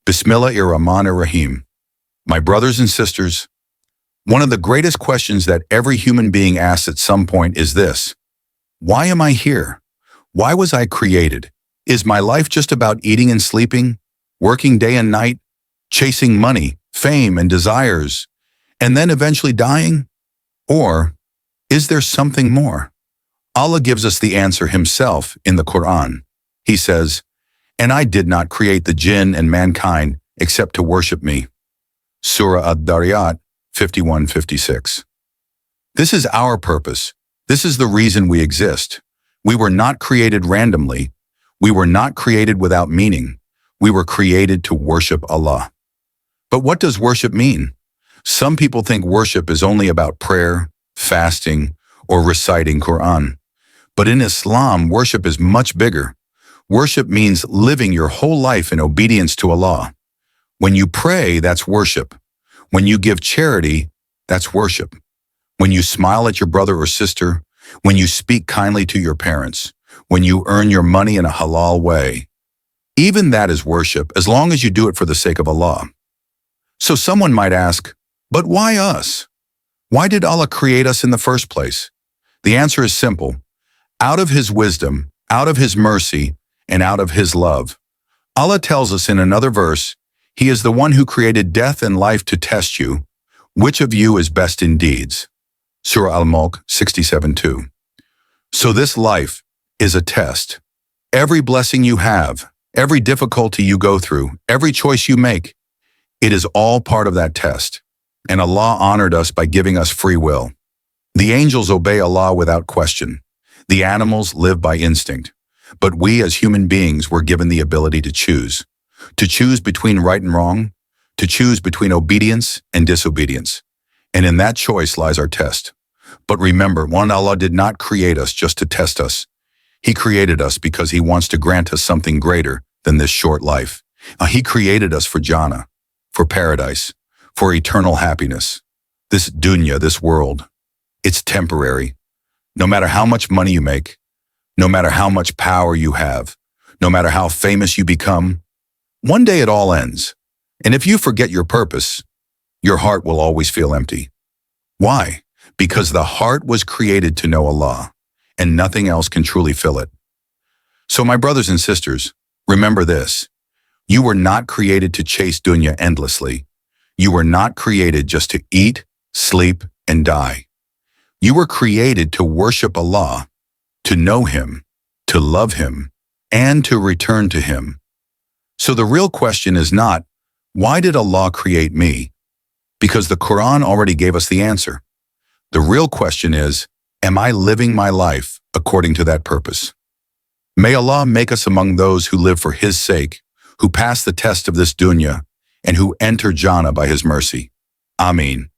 Bismillahir-Rahmanir-Rahim. My brothers and sisters, one of the greatest questions that every human being asks at some point is this: why am I here? Why was I created? Is my life just about eating and sleeping, working day and night, chasing money, fame, and desires, and then eventually dying? Or is there something more? Allah gives us the answer himself in the Qur'an. He says, "And I did not create the jinn and mankind except to worship me." Surah Adh-Dhariyat 51-56. This is our purpose. This is the reason we exist. We were not created randomly. We were not created without meaning. We were created to worship Allah. But what does worship mean? Some people think worship is only about prayer, fasting, or reciting Qur'an. But in Islam, worship is much bigger. Worship means living your whole life in obedience to Allah. When you pray, that's worship. When you give charity, that's worship. When you smile at your brother or sister, when you speak kindly to your parents, when you earn your money in a halal way, even that is worship, as long as you do it for the sake of Allah. So someone might ask, but why us? Why did Allah create us in the first place? The answer is simple. Out of His wisdom, out of His mercy, and out of His love. Allah tells us in another verse, He is the one who created death and life to test you. Which of you is best in deeds? Surah Al-Mulk 67:2. So this life is a test. Every blessing you have, every difficulty you go through, every choice you make, it is all part of that test. And Allah honored us by giving us free will. The angels obey Allah without question. The animals live by instinct. But we as human beings were given the ability to choose between right and wrong, to choose between obedience and disobedience. And in that choice lies our test. But remember, Allah did not create us just to test us. He created us because He wants to grant us something greater than this short life. He created us for Jannah, for paradise, for eternal happiness. This dunya, this world, it's temporary. No matter how much money you make, no matter how much power you have, no matter how famous you become, one day it all ends. And if you forget your purpose, your heart will always feel empty. Why? Because the heart was created to know Allah, and nothing else can truly fill it. So my brothers and sisters, remember this. You were not created to chase dunya endlessly. You were not created just to eat, sleep, and die. You were created to worship Allah, to know Him, to love Him, and to return to Him. So the real question is not, why did Allah create me? Because the Qur'an already gave us the answer. The real question is, am I living my life according to that purpose? May Allah make us among those who live for His sake, who pass the test of this dunya, and who enter Jannah by His mercy. Ameen.